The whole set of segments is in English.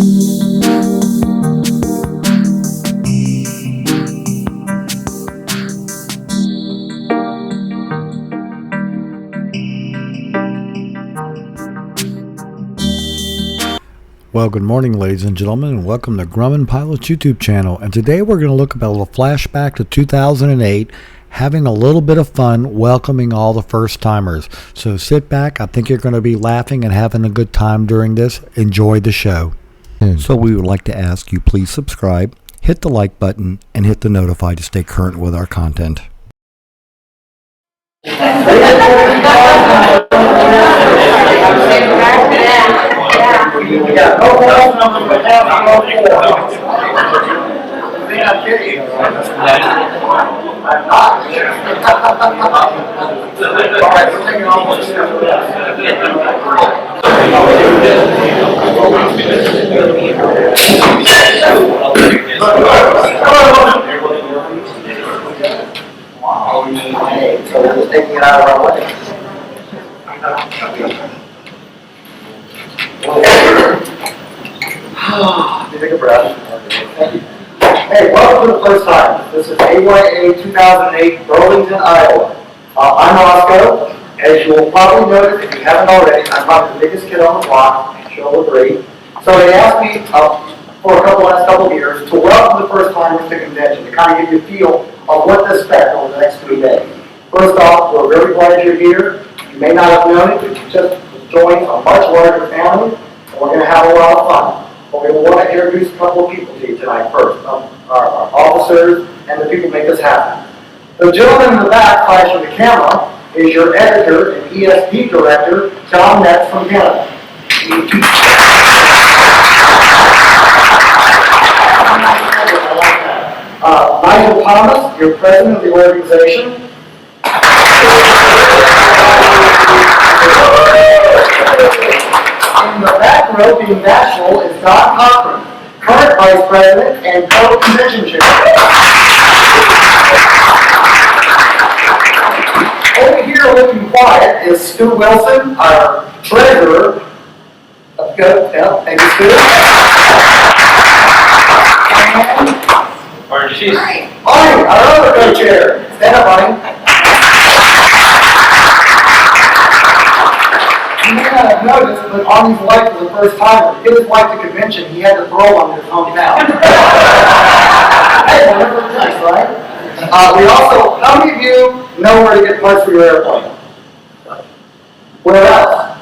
Well, good morning, ladies and gentlemen, and welcome to Grumman Pilot's YouTube channel. And today we're going to look at a little flashback to 2008, having a little bit of fun welcoming all the first-timers. So sit back. I think you're going to be laughing and having a good time during this. Enjoy the show. So we would like to ask you, please subscribe, hit the like button, and hit the notify to stay current with our content. Yeah, no problem, but now I'm all for it. I'm kidding. I'm not. All right, we're taking all this stuff. So we're just taking it out of our way. Take a breath. Hey, welcome to the first time. This is AYA 2008, Burlington, Iowa. I'm Roscoe. As you will probably notice, if you haven't already, I'm probably the biggest kid on the block. She'll agree. So they asked me for a last couple of years to welcome the first timers to convention, to kind of give you a feel of what to expect over the next 3 days. First off, we're very glad you're here. You may not have known it, but you just joined a much larger family, and we're going to have a lot of fun. But we want to introduce a couple of people to you tonight first, our officers and the people who make us happen. The gentleman in the back, flashing the camera, is your editor and ESD director, John Metz from Canada. Nigel Thomas, your president of the organization. In the back row, being national, is Don Cochran, current vice president and co-convention chair. Over here, looking quiet, is Stu Wilson, our treasurer. Good, yeah, thank you, Stu. Orange cheese. Bonnie, our other co-chair. Stand up, Bonnie. You may not have noticed, but Arnie's wife was the first time. To get his wife to convention, he had to throw on his hometown. Hey, whatever it's nice, right? We also, how many of you know where to get parts for your airplane? Where else?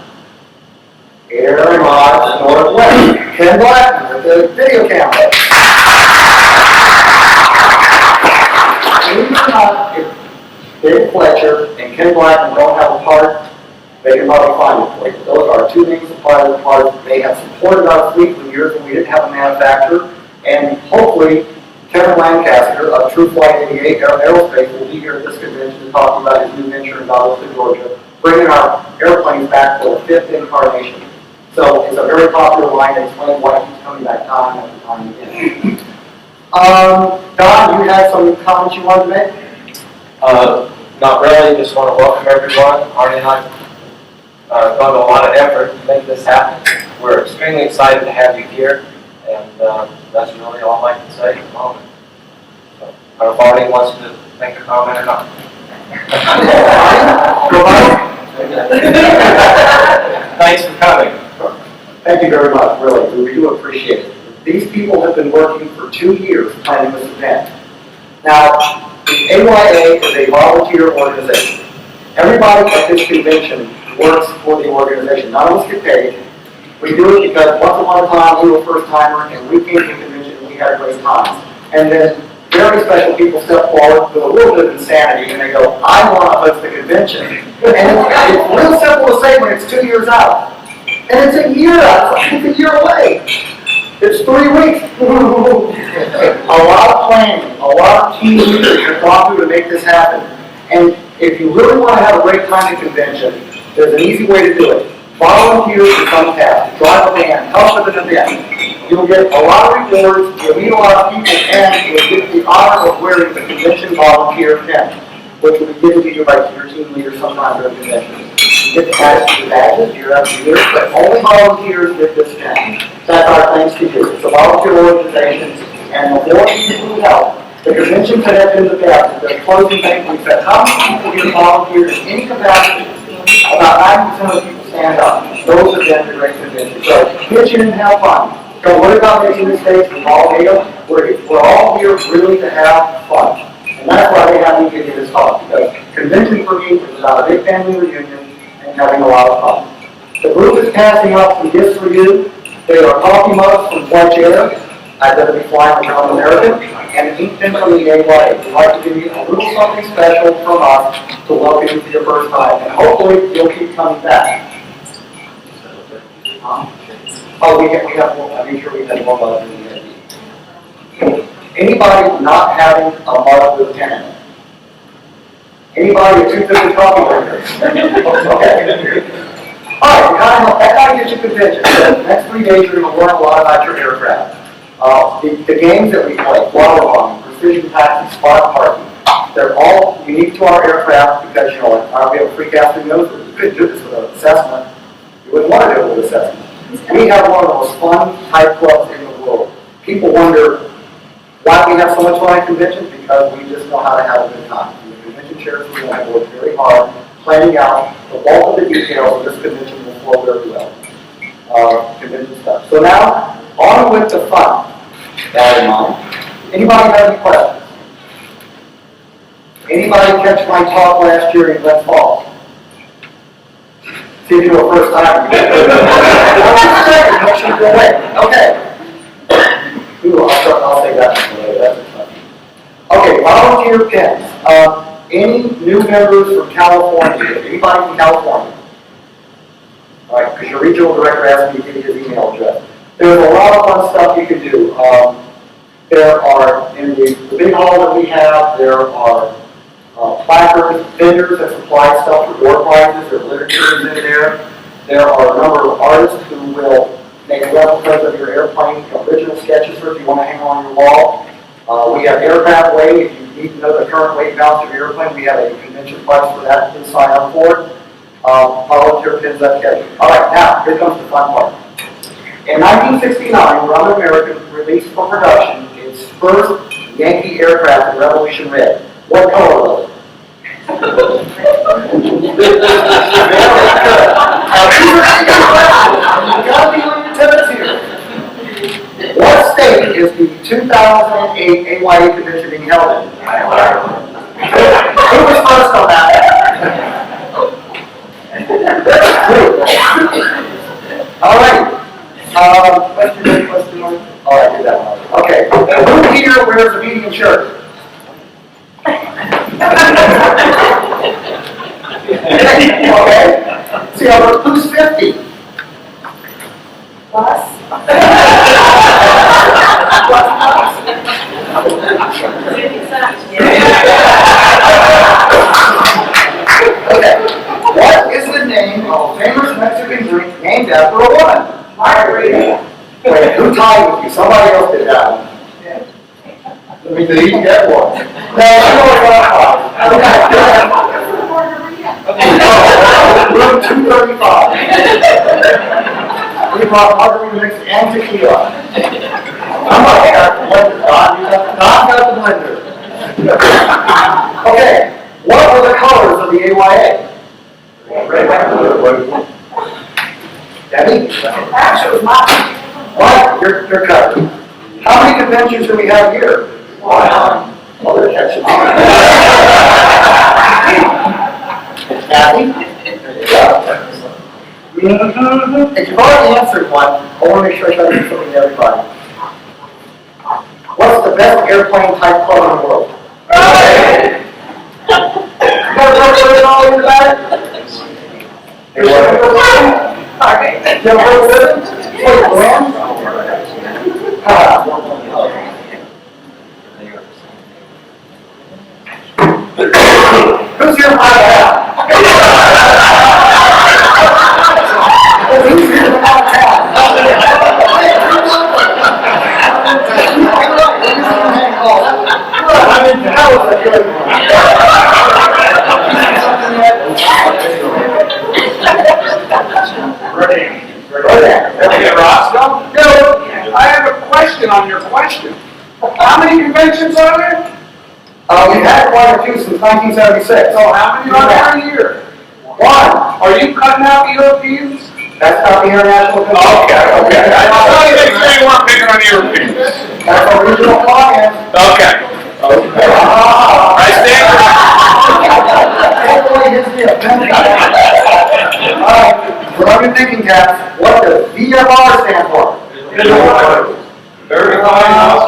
Air Mods Northwest. Ken Blackman with the video camera. Believe it or not, if Dave Fletcher and Ken Blackman don't have a part, they can probably find it for you. Those are our two main suppliers of parts. They have supported our fleet for years when we didn't have a manufacturer. And hopefully, Kevin Lancaster of True Flight 88 Aerospace will be here at this convention to talk about his new venture in Donaldson, Georgia, bringing our airplanes back for the 5th incarnation. So it's a very popular line that explains why it keeps coming back time after time again. Don, you had some comments you wanted to make? Not really, just want to welcome everyone. Arnie and I gone to a lot of effort to make this happen. We're extremely excited to have you here, and that's really all I can say at the moment. So, I don't know if Arnie wants to make a comment or not. Thanks for coming. Thank you very much, really. We do appreciate it. These people have been working for 2 years planning this event. Now, the AYA is a volunteer organization. Everybody at this convention works for the organization. None of us get paid. We do it because once upon a time we were first timer and we came to the convention and we had a great time. And then very special people step forward with a little bit of insanity and they go, I want to host the convention. And it's real simple to say when it's 2 years out. And it's a year out. It's a year away. It's 3 weeks. A lot of planning, a lot of team leaders have gone through to make this happen. And if you really want to have a great time at convention, there's an easy way to do it. Volunteers to come task, drive a van, help with an event. You'll get a lot of rewards, you'll meet a lot of people, and you'll get the honor of wearing the convention volunteer pin, which will be given to you by your team leader sometime during the convention. You get to add it to the badges year after year, but only volunteers get this pin. That's our thanks to you. volunteer organizations, and the more people who help, the conventions that have been the best, the closing banquets, that how many people here volunteer in any capacity? About 90% of the people stand up. Those have been the great conventions. So pitch in and have fun. Don't worry about making mistakes. We've all made them. We're all here really to have fun. And that's why they have me give you this talk, because convention for me is about a big family reunion and having a lot of fun. The group is passing out some gifts for you. They are coffee mugs from Pledge Air. I'd rather be flying the Grumman-American, and an ink pen from the AYA. We'd like to give you a little something special from us to welcome you for your first time, and hopefully you'll keep coming back. Oh, we have one. I'm sure we have one mug in the Anybody not having a mug with a pen in it? Anybody with 250 coffee drinkers? Okay. All right, that kind of gets you convention. The next 3 days you're going to learn a lot about your aircraft. The games that we play, water bombing, precision taxi, spot parking, they're all unique to our aircraft because, you know, we have a free casting nose. We couldn't do this with an assessment. You wouldn't want to do it with an assessment. We have one of the most fun type clubs in the world. People wonder why we have so much fun at conventions, because we just know how to have a good time. The convention chairs we have worked very hard planning out the bulk of the details of this convention will flow very well. Convention stuff. So now, on with the fun. That in mind. Anybody have any questions? Anybody catch my talk last year in Glens Falls? See if you were first time. Okay. Ooh, I'll say that one later. That's fun. Okay, volunteer pins. Any new members from California? Anybody from California? All right, because your regional director asked me to give you his email address. There's a lot of fun stuff you can do. There are, in the big hall that we have, there are placards, vendors that supply stuff for door prizes. There are literature in there. There are a number of artists who will make replicas of your airplane, original sketches for if you want to hang on your wall. We have aircraft weight. If you need to know the current weight balance of your airplane, we have a convention price for that. You can sign up for it. Volunteer pins that catch you. All right, now, here comes the fun part. In 1969, Grumman-American released for production its first Yankee aircraft in Revolution Red. What color was it? What state is the 2008 AYA convention being held in? Who was first on that? All right. Question one. All right, do that one. Okay. Who here wears a medium shirt? Okay. See, who's 50? Plus. Okay. What is the name of a famous Mexican drink named after a woman? Margarita. Wait, who tied with you? Somebody else did that one. Let me see, you get one. No, I know what room 235. We brought margarita mix and tequila. I'm not got the blender, Don. Don got the blender. Okay, what were the colors of the AYA? Red, white, blue. Debbie? Actually, it was mine. What? You're covered. How many conventions do we have here? One. Oh, they're catching on. Kathy? Yeah. If you've already answered one, I want to make sure I try to do something to everybody. What's the best airplane type club in the world? Right. You guys ever all in the back? Hey, what? Okay. You ever heard of it? Wait, Graham? Who's here for that? Who's here for that? That was a good one. Ready? Roscoe? elaboration on your question. How many conventions are there? We've had quite a few since 1976. So how many are there a year? One. Are you cutting out the Europeans? That's not the international convention. Okay. I thought you weren't picking on the Europeans. That's our regional client. Okay. I stand Grumman thinking caps. What does VFR stand for? Very fine.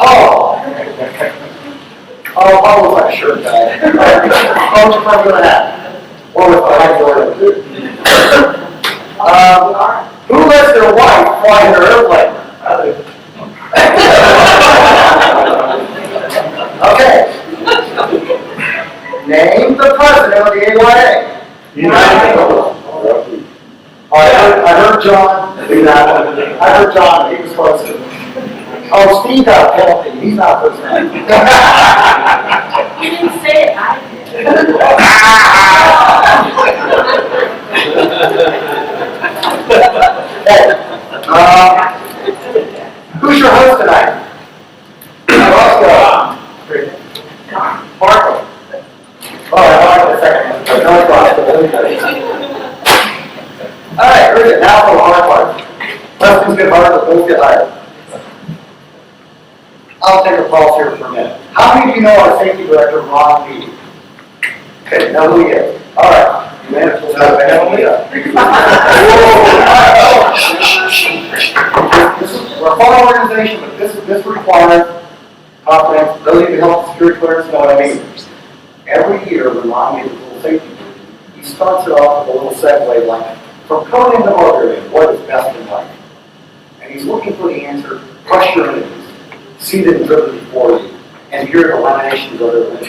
What was that shirt guy? What was the front of that? What was the high Jordan? Who lets their wife fly in their airplane? Okay. Name the president of the AYA. United. I heard John. I heard John. He was close to it. Oh, Steve got a penalty. He's not first name. You didn't say it, I did. Who's your host tonight? Marco. Oh, I like the second one. All right, very good. Now for the hard part. Questions get harder, but those get higher. I'll take a pause here for a minute. How many of you know our safety director, Ron Beatty? Okay, know who he is. All right. You managed to know We're a fun organization, but this requires confidentiality to help security clearance, know what I mean? Every year, when Ron gets a little safety briefing, he starts it off with a little segue like, from coding to motivating, what is best in life? And he's looking for the answer, crush your enemies, see them driven before you, and hear the lamination go to the window.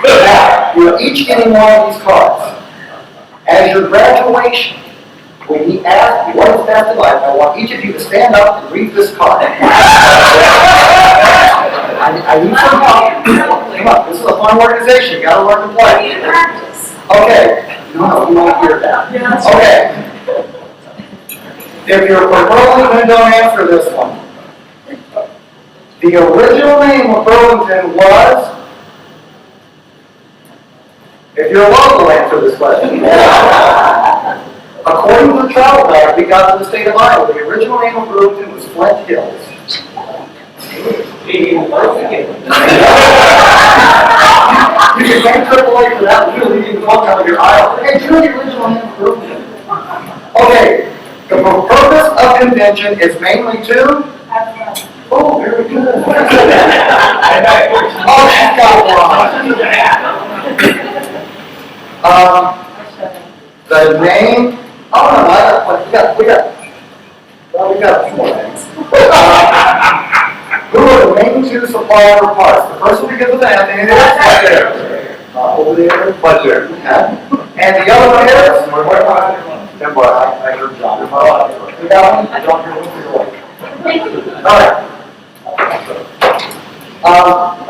Now, you're each getting one of these cards. As your graduation, when he asks you what is best in life, I want each of you to stand up and read this card. I need some help. Come on, this is a fun organization. You gotta learn to play. Okay. No, you won't hear that. Okay. If you're from Burlington, don't answer this one. The original name of Burlington was. If you're local, answer this question. According to the travel guide we got to the state of Iowa, the original name of Burlington was Flint Hills. You can thank AAA for that. You can talk out of your aisle. Hey, do you know the original name of Burlington? Okay, the purpose of convention is mainly to. Oh, very good. Oh, she's got one. The name. Oh no, we got a few more names. Who are the main two suppliers of parts? The first one begins with N, and it is over there, Pleasure. And the other one is. I heard John. You got one? John, you're all right.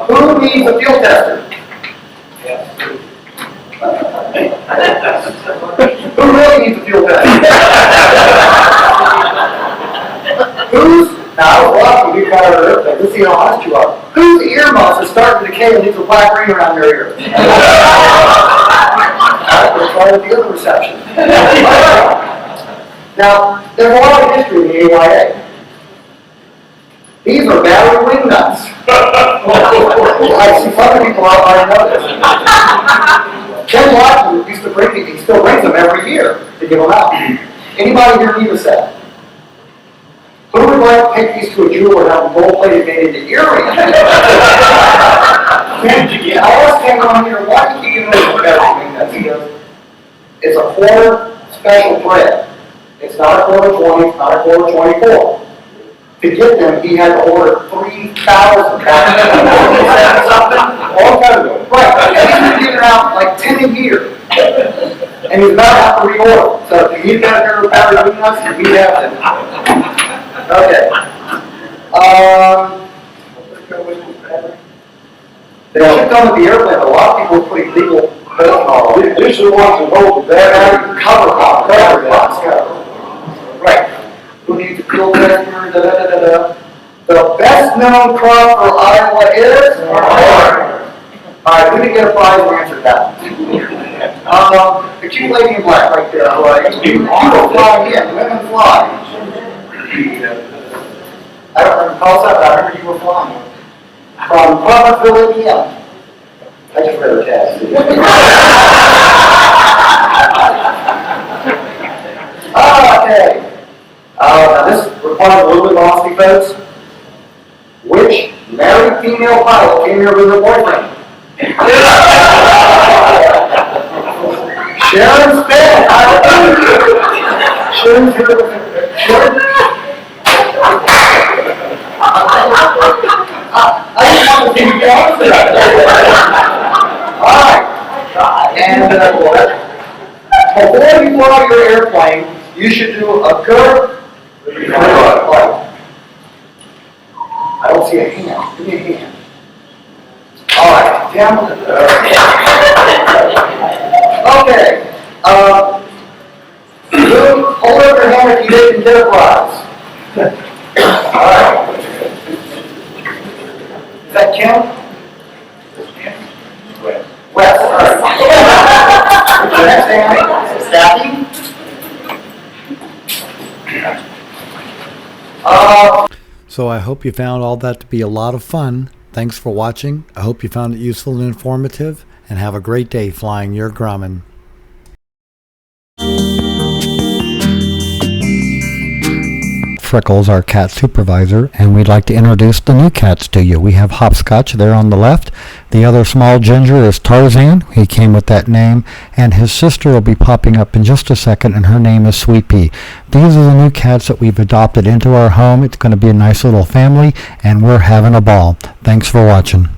Who needs a field tester? Who really needs a field tester? Who's, now, well, we got our airplane. Let's see how honest you are. Whose earmuffs are starting to decay and leaves a black ring around their ear? We're trying to the other reception. Now, there's a lot of history in the AYA. These are battery wing nuts. I see some people out there know this. Ken Watson used to bring these, he still brings them every year to give them out. Anybody here need a set? Who would like to take these to a jeweler and have them gold-plated made into earrings? I asked Ken on here, why do you give them a battery wing nuts? He goes, it's a quarter special thread. It's not a quarter 20, it's not a quarter 24. To get them, he had to order 3,000 something. All kind of them. Right. And he's been giving out like 10 a year. And he's about to have to reorder. So if you need that pair of battery wing nuts, we have them. Okay. They should come with the airplane, but a lot of people are putting legal these are the ones that hold the battery cover box. Right. Who needs a field tester, The best known crop for Iowa is? Corn. All right, we didn't get a prize who answered that. The cute lady in black right there, you were flying in, women fly. I don't recall that, but I remember you were flying. From Provinceville, Indiana. I just read her test. Okay. Now this requires a little bit of honesty, folks. Which married female pilot came here with her boyfriend? Sharon Smith. Sharon. I just want to see you answer that. All right. And before you fly your airplane, you should do a good flight. I don't see a hand. Give me a hand. All right, Tim. Okay. Hold up your hand if you didn't get a prize. All right. Is that Kim? Wes. All right. What's your next name? Kathy? So I hope you found all that to be a lot of fun. Thanks for watching. I hope you found it useful and informative, and have a great day flying your Grumman. Freckles, our cat supervisor, and we'd like to introduce the new cats to you. We have Hopscotch there on the left. The other small ginger is Tarzan. He came with that name, and his sister will be popping up in just a second, and her name is Sweet Pea. These are the new cats that we've adopted into our home. It's going to be a nice little family, and we're having a ball. Thanks for watching.